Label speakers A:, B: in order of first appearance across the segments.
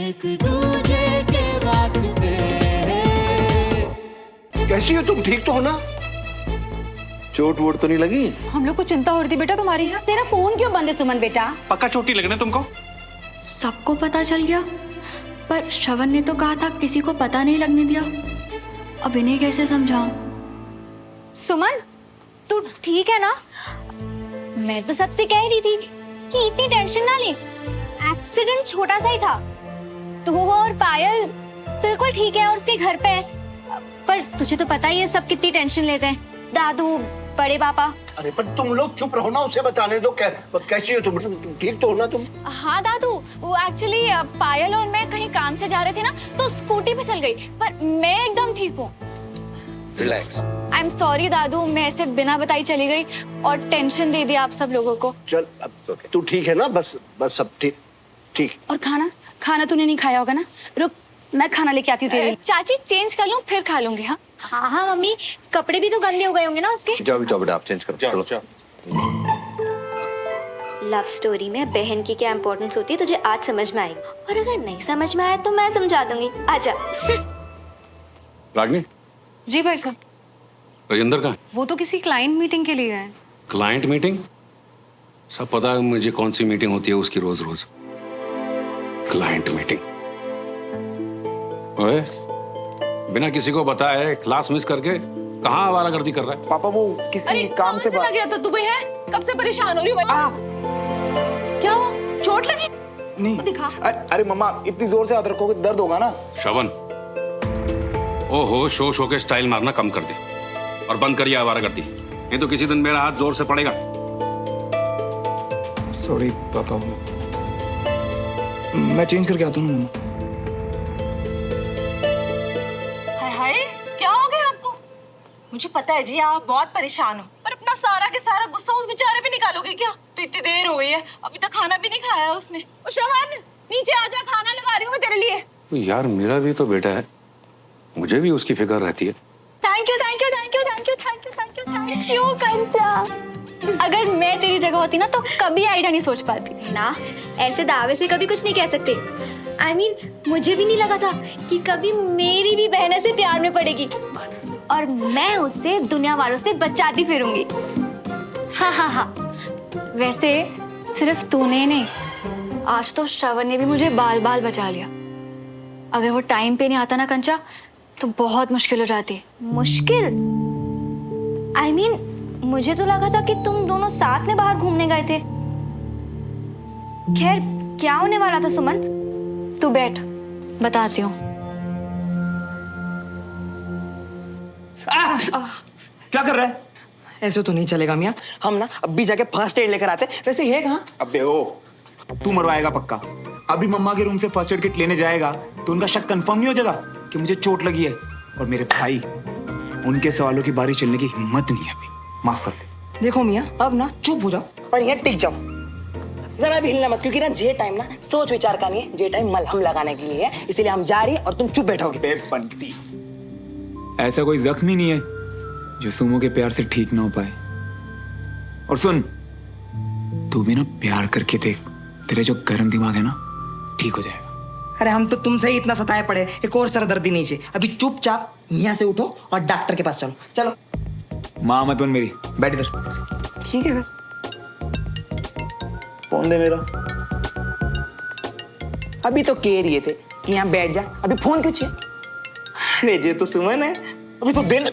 A: एक दूजे के वास्ते।
B: कैसी हो तुम, ठीक तो हो ना? चोट वोट तो नहीं लगी?
C: हम लोग को चिंता हो रही थी बेटा तुम्हारी।
D: तेरा फोन क्यों बंद है सुमन बेटा?
E: पक्का चोटी लगने तुमको?
F: सबको पता चल गया, पर श्रवण ने तो कहा था किसी को पता नहीं लगने दिया। अब इन्हें कैसे समझाऊं?
G: सुमन, तू ठीक है ना? मैं तो सबसे कह रही थी कि इतनी टेंशन ना ले, एक्सीडेंट छोटा सा ही था। तू और पायल बिल्कुल ठीक है और उसके घर पे है। पर तुझे तो पता ही है सब कितनी टेंशन लेते हैं, दादू, बड़े पापा।
B: अरे पर तुम लोग चुप रहो ना, उसे बताने दो। कैसी हो तुम ठीक तो हो ना तुम?
G: हाँ दादू, वो एक्चुअली पायल और मैं कहीं काम से जा रहे थे ना, तो स्कूटी फिसल गई, पर मैं एकदम ठीक हूँ।
B: रिलैक्स।
G: आई एम सॉरी दादू, मैं ऐसे बिना बताई चली गई और टेंशन दे दी आप सब लोगों को।
B: चल अब तू ठीक है ना? बस सब ठीक।
D: और खाना तूने नहीं खाया होगा ना? रुक, मैं खाना लेके आती हूँ तेरे लिए।
G: चाची चेंज कर लूँ फिर खा लूंगी। हाँ हाँ हाँ मम्मी, कपड़े भी तो गंदे हो गए होंगे ना उसके।
B: जाओ बेटा, आप चेंज करो। चलो।
H: लव स्टोरी में बहन की क्या इंपॉर्टेंस होती है तुझे आज समझ में आई, और अगर नहीं समझ में आया तो मैं समझा दूंगी। आजा।
I: रागिनी,
C: जी भाई साहब।
I: राजेंद्र कहाँ?
C: वो तो किसी क्लाइंट मीटिंग के लिए गए।
I: Client meeting? सब पता है मुझे कौन सी मीटिंग होती है उसकी रोज रोज। Client meeting? ओए, बिना किसी को बताए क्लास मिस करके कहाँ आवारागर्दी कर रहा है?
E: पापा वो किसी काम से
C: चला गया तो तू है? कब से परेशान हो रही हूँ। क्या हुआ? चोट लगी?
E: नहीं
C: दिखा।
E: अरे मम्मा, इतनी जोर से हाथ रखोगे दर्द होगा ना।
I: श्रवण, ओहो, शो के स्टाइल मारना कम कर दे और बंद करिए आवारागर्दी, नहीं तो किसी दिन मेरा हाथ जोर से पड़ेगा।
E: सॉरी पापा, मैं चेंज करके आता हूँ मम्मा।
C: हाय, क्या हो गया आपको? मुझे पता है जी आप बहुत परेशान हो, पर अपना सारा के सारा गुस्सा उस बेचारे पे निकालोगे क्या? तो इतनी देर हो गई है, अभी तक खाना भी नहीं खाया उसने। ओ श्रवण, नीचे आजा, खाना लगा रही हूँ मैं तेरे लिए।
I: तो यार मेरा भी तो बेटा है, मुझे भी उसकी फिक्र रहती है।
G: थैंक यू कंचा। अगर मैं तेरी जगह होती ना तो कभी आइडिया नहीं सोच पाती
H: ना। ऐसे दावे से कभी कुछ नहीं कह सकते। I mean, मुझे भी नहीं लगा था कि कभी मेरी भी बहन से प्यार में पड़ेगी और मैं उससे दुनिया वालों से बचाती फिरूंगी।
G: हाँ। वैसे सिर्फ तूने नहीं, आज तो श्रवण ने भी मुझे बाल बाल बचा लिया। अगर वो टाइम पे नहीं आता ना कंचा, तो बहुत मुश्किल हो जाती।
H: मुश्किल? I mean, मुझे तो लगा था कि तुम दोनों साथ में बाहर घूमने गए थे। खैर, क्या होने वाला था सुमन?
G: तू बैठ, बताती हूँ।
E: क्या कर रहा है? ऐसे तो नहीं चलेगा मियाँ, हम ना अभी जाके फर्स्ट एड लेकर आते। वैसे ये कहाँ?
J: अबे ओ, तू मरवाएगा पक्का। अभी मम्मा के रूम से फर्स्ट एड किट लेने जाएगा तो उनका शक कंफर्म नहीं हो जाएगा कि मुझे चोट लगी है। और मेरे भाई, उनके सवालों की बारी चलने की हिम्मत नहीं है अभी। माफ कर दे।
E: देखो मियाँ, अब ना चुप हो जाओ और यहाँ टिक जाओ, जरा भी हिलना मत, क्योंकि ना जे टाइम ना सोच विचार का नहीं है, जे टाइम मलहम लगाने के लिए है। इसीलिए हम जा रही है और तुम चुप बैठोगे।
J: बंटी, ऐसा कोई जख्म नहीं है जो सुमो के प्यार से ठीक ना हो पाए। और सुन, तू भी ना प्यार करके देख, तेरे जो गर्म दिमाग है ना ठीक हो जाएगा।
E: अरे हम तो तुमसे ही इतना सताए पड़े, एक और सरदर्दी नहीं चाहिए। अभी चुपचाप यहाँ से उठो और डॉक्टर के पास चलो। चलो।
J: माँ मत बन मेरी, बैठ इधर।
E: ठीक है फिर, फोन दे मेरा। अभी तो कह रहे थे कि यहाँ बैठ जा, अभी फोन क्यों चाहिए? अरे ये तो सुमन है, अभी तो दिन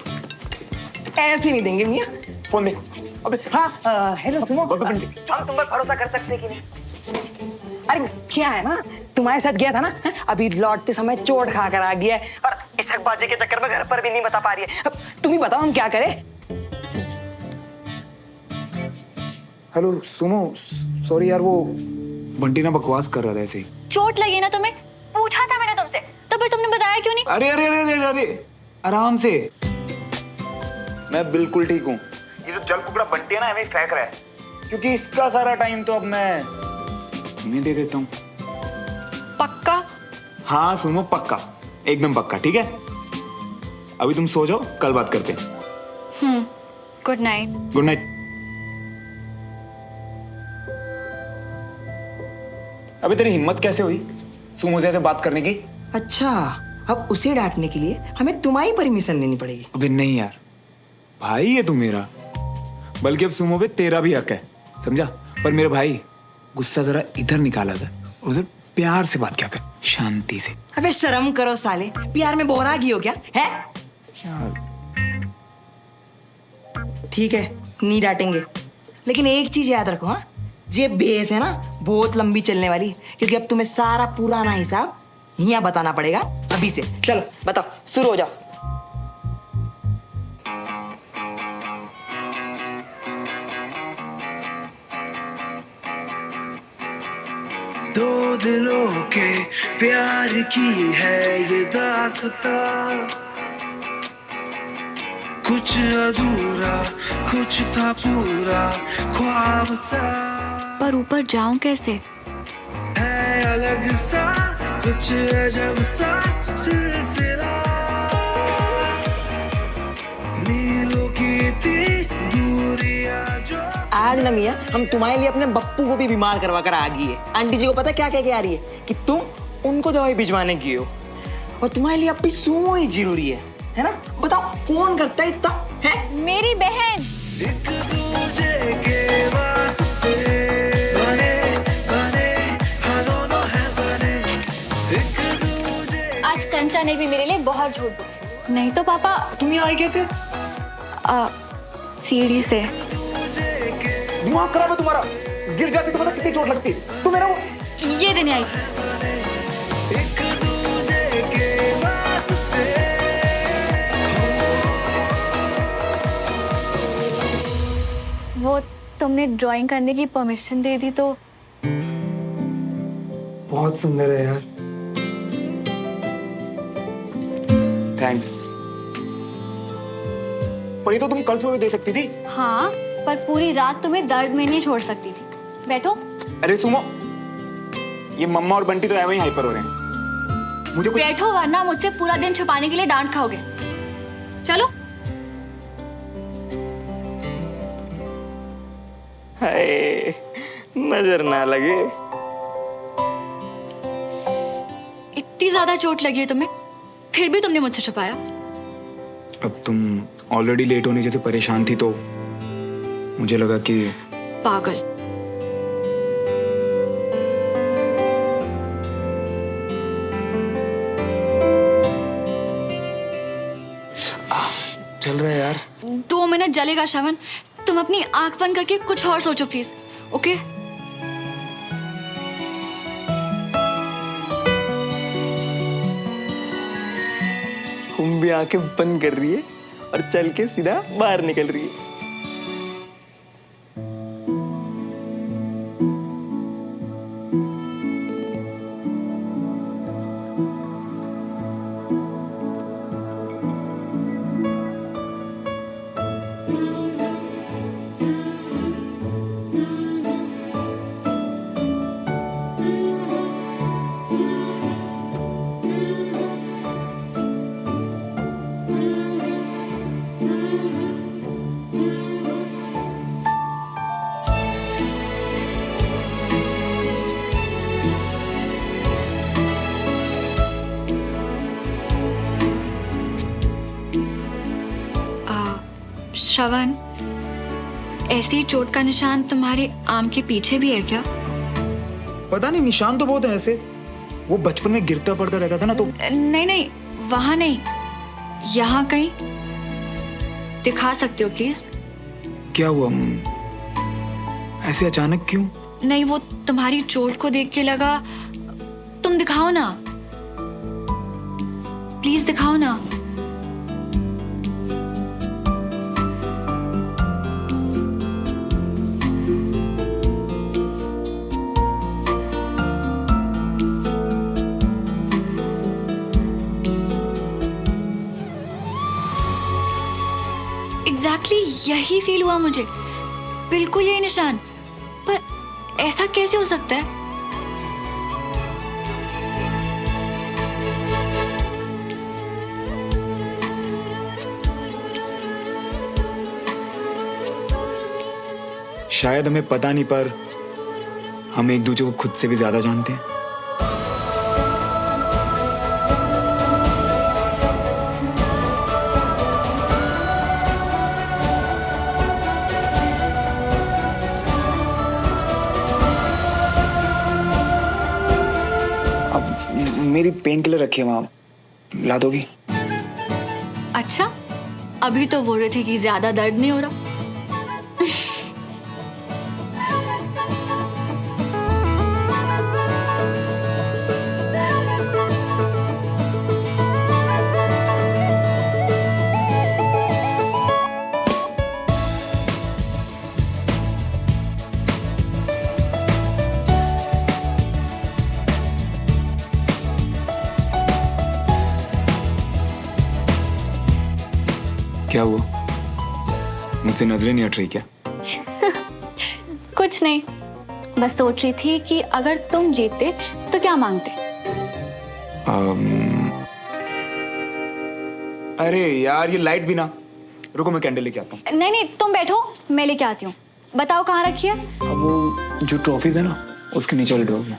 E: ऐसे नहीं देंगे मियाँ। फोन दे। अबे हाँ, हेलो सुमो, हम तुम पर भरोसा कर सकते कि नहीं? अरे क्या है ना, तुम्हारे साथ गया था ना, अभी लौटते समय चोट खा कर आ गया है और इशकबाजी के चक्कर में घर पर भी नहीं बता पा रही है। अब तुम ही बताओ हम क्या करें?
J: हेलो सुमो, सॉरी यार, वो बंटी ना बकवास कर रहा था ऐसे ही।
G: चोट लगी ना तुम्हें? पूछा था मैंने तुमसे, तो फिर तुमने बताया क्यों नहीं?
J: अरे अरे अरे अरे अरे, आराम से, मैं बिल्कुल ठीक हूँ। ये तो जल कुकड़ा बंटी है ना, हमें फेंक रहा है, क्योंकि इसका सारा टाइम तो अब मैं दे देता हूँ।
G: पक्का?
J: हाँ सुनो, पक्का, एकदम पक्का। ठीक है, अभी तुम सो जाओ, कल बात करते हैं।
G: Good night.
J: Good night. अभी तेरी हिम्मत कैसे हुई सुमो से ऐसे बात करने की।
E: अच्छा, अब उसे डांटने के लिए हमें तुम्हारी परमिशन लेनी पड़ेगी।
J: अबे नहीं यार, भाई है तू मेरा, बल्कि अब सुमो पे तेरा भी हक है, समझा? पर मेरे भाई गुस्सा जरा इधर निकाला था, उधर प्यार से बात क्या कर, शांति से।
E: अबे शर्म करो साले, प्यार में बोरागी हो क्या है? ठीक है, नहीं डांटेंगे, लेकिन एक चीज याद रखो, हाँ, ये बेस है ना बहुत लंबी चलने वाली, क्योंकि अब तुम्हें सारा पुराना हिसाब यहाँ बताना पड़ेगा अभी से। चलो बताओ, शुरू हो जाओ।
K: दो दिलों के प्यार की है ये दास्तां, कुछ अधूरा कुछ था पूरा ख्वाब सा,
F: पर ऊपर जाऊं कैसे?
K: है अलग सा कुछ अजब सा सिलसिला, मीलों की थी दूरियां जो।
E: आज ना मियाँ, हम तुम्हारे लिए अपने बप्पू को भी बीमार करवा कर आ गई है। आंटी जी को पता क्या कह के आ रही है कि तुम उनको दवाई भिजवाने की हो, और तुम्हारे लिए अब भी सुमो ही जरूरी है ना? बताओ कौन करता है इतना, है?
G: मेरी बहन।
K: एक दूजे के वास्ते बने बने हम दोनों हैं बने, एक दूजे।
G: आज कंचा ने भी मेरे लिए बहुत झूठ बोला।
F: नहीं तो पापा।
J: तुम यहाँ आई कैसे?
F: सीढ़ी से।
J: दिमाग खराब है तुम्हारा, गिर जाती तो पता कितनी चोट लगती। तुम मेरा
F: ये देने आई।
K: एक दूजे के वास्ते।
F: वो तुमने ड्राइंग करने की परमिशन दे दी तो।
J: बहुत सुंदर है यार, थैंक्स। पर ये तो तुम कल सुबह दे सकती थी।
F: हाँ, पर पूरी रात तुम्हें दर्द में नहीं छोड़ सकती थी। बैठो।
J: अरे सुमो, ये मम्मा और बंटी तो ऐਵੇਂ ही हाइपर हो रहे हैं। मुझे कुछ।
F: बैठो, वरना मुझसे पूरा दिन छुपाने के लिए डांट खाओगे। चलो।
E: हाय, नजर ना लगे।
F: इतनी ज्यादा चोट लगी है तुम्हें, फिर भी तुमने मुझसे छुपाया।
J: अब तुम ऑलरेडी लेट होने जैसे परेशान थी तो मुझे लगा कि।
F: पागल।
J: चल रहा है यार।
F: 2 मिनट जलेगा श्रवण, तुम अपनी आंख बंद करके कुछ और सोचो प्लीज। ओके?
E: हम भी आंखें बंद कर रही है और चल के सीधा बाहर निकल रही है।
F: श्रवण, ऐसी चोट का निशान तुम्हारे आर्म के पीछे भी है क्या?
J: पता नहीं, निशान तो बहुत है ऐसे। वो बचपन में गिरता पड़ता रहता था ना तो।
F: नहीं नहीं, वहां नहीं, यहाँ कहीं। दिखा सकते हो प्लीज?
J: क्या हुआ मम्मी, ऐसे अचानक क्यों?
F: नहीं, वो तुम्हारी चोट को देख के लगा। तुम दिखाओ ना, प्लीज दिखाओ ना। एग्जैक्टली यही फील हुआ मुझे, बिल्कुल यही निशान। पर ऐसा कैसे हो सकता है?
J: शायद हमें पता नहीं, पर हम एक दूसरे को खुद से भी ज्यादा जानते हैं। मेरी पेन किलर रखी है वहां, ला दोगी?
F: अच्छा, अभी तो बोल रहे थे कि ज्यादा दर्द नहीं हो रहा।
J: क्या हुआ? मुझसे नजरें नहीं हट रही क्या?
F: कुछ नहीं, बस सोच रही थी कि अगर तुम जीतते तो क्या मांगते।
J: अरे यार ये लाइट भी ना। रुको मैं कैंडल लेके आता हूँ।
F: नहीं नहीं, तुम बैठो, मैं लेके आती हूँ। बताओ कहाँ रखी है?
J: अब वो जो ट्रॉफीज है ना उसके नीचे वाले ड्रॉर में।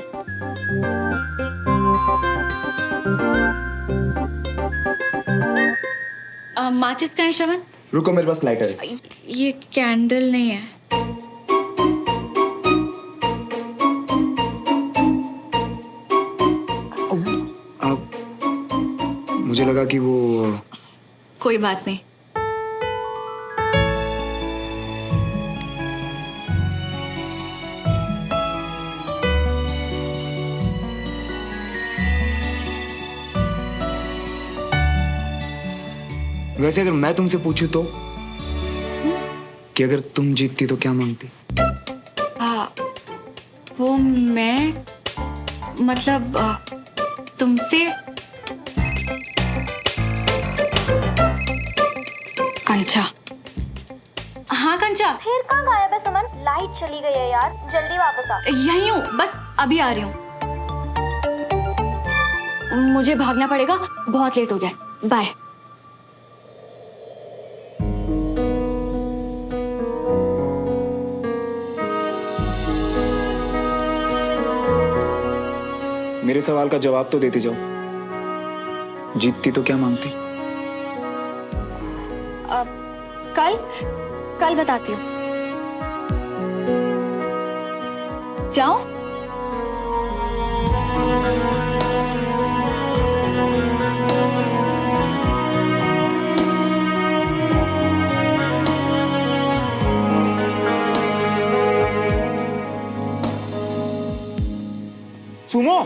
F: माचिस का है श्रवण?
J: रुको मेरे पास लाइटर है।
F: ये कैंडल नहीं है।
J: अब मुझे लगा कि वो
F: कोई बात नहीं।
J: वैसे अगर मैं तुमसे पूछूं तो कि अगर तुम जीतती तो क्या मांगती?
F: वो मैं मतलब तुमसे कंचा। हाँ कंचा।
H: फिर कहाँ गायब है सुमन? लाइट चली गई है यार, जल्दी वापस आ।
F: यहीं हूँ, बस अभी आ रही हूँ। मुझे भागना पड़ेगा, बहुत लेट हो गया। बाय।
J: मेरे सवाल का जवाब तो देती जाओ। जीतती तो क्या मांगती?
F: कल बताती हूँ। जाओ।
J: सुमो,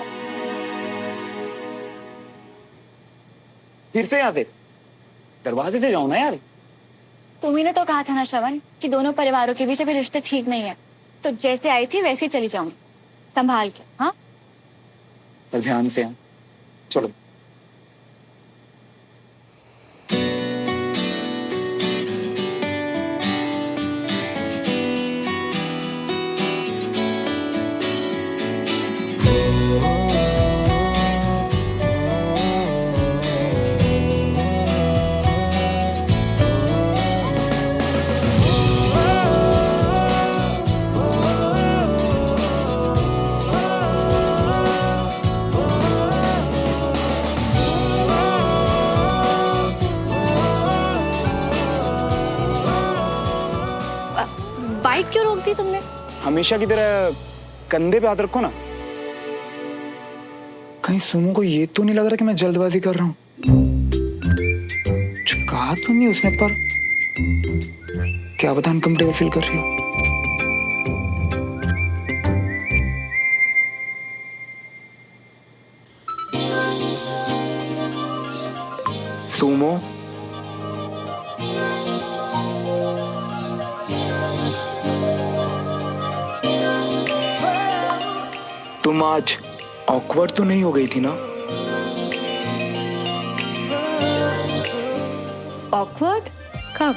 J: फिर से यहां से दरवाजे से जाओ ना यार।
F: तुम्ही ने तो कहा था ना श्रवण कि दोनों परिवारों के बीच अभी रिश्ते ठीक नहीं है, तो जैसे आई थी वैसे ही चली जाऊंगी, संभाल के। हाँ,
J: पर ध्यान से। चलो।
F: बाइक क्यों रोक दी तुमने?
J: हमेशा की तरह कंधे पे हाथ रखो ना। कहीं सुमो को ये तो नहीं लग रहा कि मैं जल्दबाजी कर रहा हूं? कुछ कहा तो नहीं उसने, पर क्या पता अनकंफर्टेबल फील कर रही हो। सुमो, तुम आज ऑकवर्ड तो नहीं हो गई थी ना?
F: ऑकवर्ड? कब?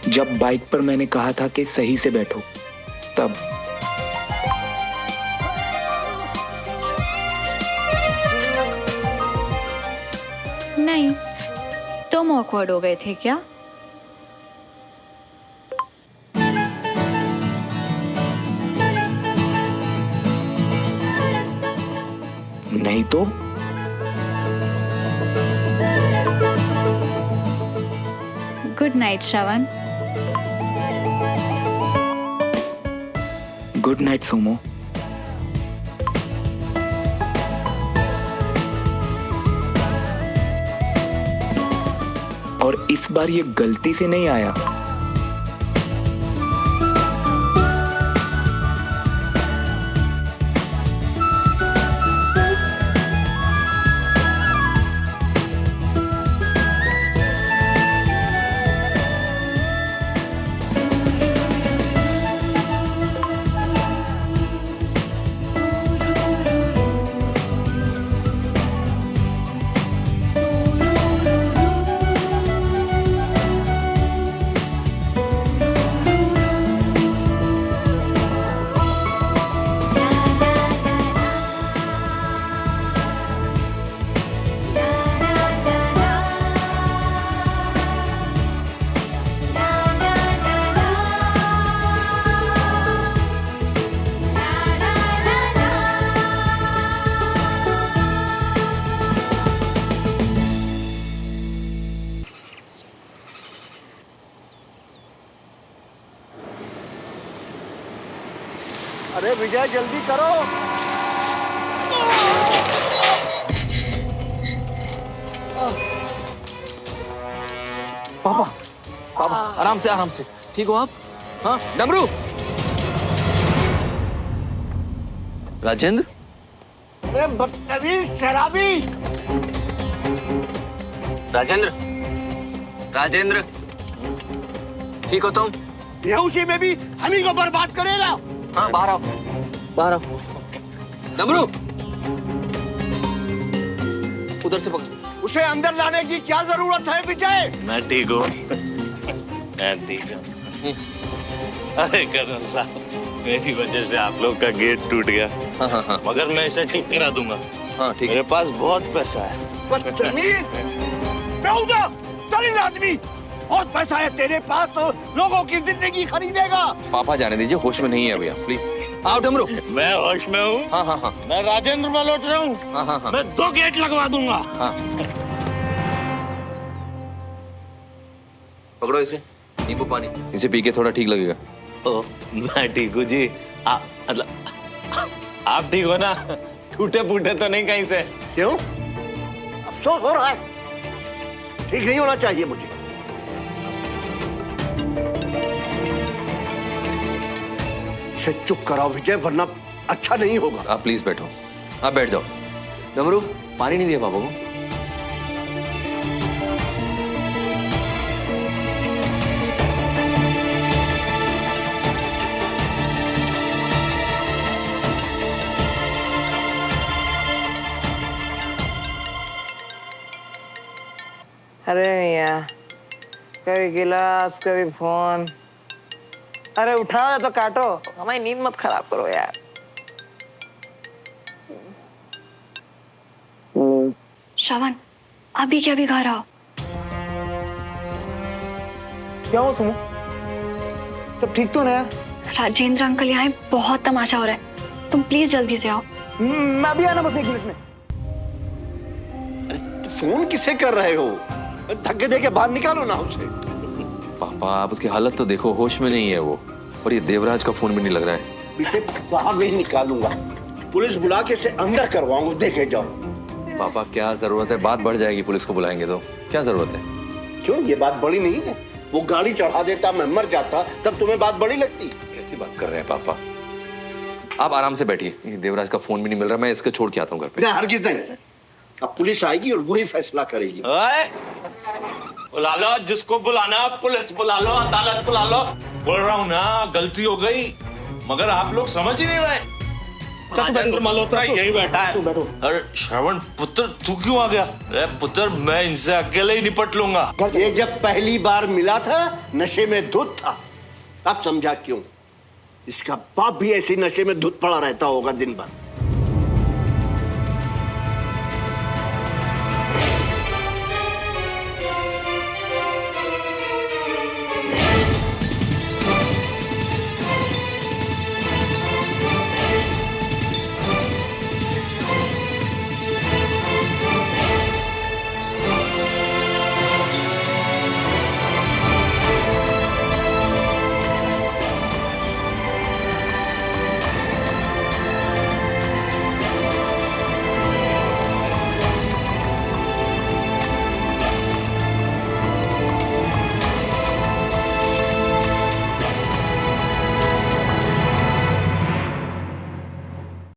J: जब बाइक पर मैंने कहा था कि सही से बैठो, तब।
F: नहीं, तुम ऑकवर्ड हो गए थे क्या?
J: नहीं तो?
F: गुड नाइट श्रवण।
J: गुड नाइट सोमो। और इस बार ये गलती से नहीं आया।
B: अरे विजय जल्दी करो।
L: पापा पापा आराम से ठीक हो आप? हाँ डमरू। राजेंद्र।
B: अरे बदतमीज शराबी।
L: राजेंद्र राजेंद्र ठीक हो तुम?
B: ये उसी में भी हम ही को बर्बाद करेगा।
L: हाँ बाहर आओ बाहर आओ। डमरू उधर से पकड़।
B: उसे अंदर लाने की क्या जरूरत है विजय?
M: मैं ठीक हूँ, मैं ठीक हूँ। अरे कर्नल साहब मेरी वजह से आप लोग का गेट टूट गया।
L: हाँ।
M: मगर मैं इसे ठीक करा दूंगा।
L: हाँ ठीक है।
M: मेरे पास बहुत पैसा है।
B: बदतमीज बेहुदा दलिल आदमी। बहुत पैसा है तेरे पास तो लोगों की जिंदगी खरीदेगा।
L: पापा जाने दीजिए, होश में नहीं है भैया प्लीज। आओ डमरू।
M: मैं होश में हूँ।
L: हाँ।
M: मैं राजेंद्र मल्होत्रा रहा हूँ।
L: हाँ।
M: मैं 2 गेट लगवा दूंगा।
L: हाँ पकड़ो इसे, नींबू पानी इसे पी के थोड़ा ठीक लगेगा।
M: ओ, मैं ठीक हूँ जी। मतलब आप ठीक हो ना? टूटे फूटे तो नहीं कहीं से?
B: क्यों? अफसोस हो रहा है? ठीक नहीं होना चाहिए मुझे। इसे चुप कराओ विजय, वरना अच्छा नहीं होगा।
L: आप प्लीज बैठो, आप बैठ जाओ। डमरू पानी नहीं दिया पापा को?
E: अरे मियाँ, कभी गिलास कभी फोन। अरे उठाओ तो काटो, हमारी नींद मत खराब करो यार।
F: श्रवण अभी क्या बिखा रहा हो?
E: क्या हो तुम? सब ठीक तो ना यार?
F: राजेंद्र अंकल यहाँ बहुत तमाशा हो रहा है, तुम प्लीज जल्दी से आओ।
E: मैं अभी आना बस 1 मिनट में।
B: फोन किसे कर रहे हो? धक्के दे के बाहर निकालो ना उसे।
L: पापा आप उसकी हालत तो देखो, होश में नहीं है वो। और ये देवराज का फोन भी नहीं लग रहा है।
B: इसे बाहर नहीं निकालूंगा, पुलिस बुला के इसे अंदर करवाऊंगा, देखे जाओ।
L: पापा क्या जरूरत है, बात बढ़ जाएगी, पुलिस को बुलाएंगे तो क्या जरूरत है?
B: क्यों, ये बात बड़ी नहीं है? वो गाड़ी चढ़ा देता, मैं मर जाता, तब तुम्हें बात बड़ी लगती?
L: कैसी बात कर रहे हैं पापा? आप आराम से बैठिए, देवराज का फोन भी नहीं मिल रहा, मैं इसको छोड़ के आता हूँ घर पे।
B: हरगिज़ नहीं, अब पुलिस आएगी और वही फैसला करेगी।
M: बुला लो जिसको बुलाना, पुलिस बुला लो, अदालत बुला लो। बोल रहा हूँ ना, गलती हो गई, मगर आप लोग समझ ही नहीं रहे। राजेंद्र मल्होत्रा यही बैठा है। अरे श्रवण पुत्र तू क्यों आ गया? अरे पुत्र मैं इनसे अकेले ही निपट लूंगा।
B: ये जब पहली बार मिला था नशे में धुत था, अब समझा क्यों। इसका बाप भी ऐसी नशे में धुत पड़ा रहता होगा दिन भर।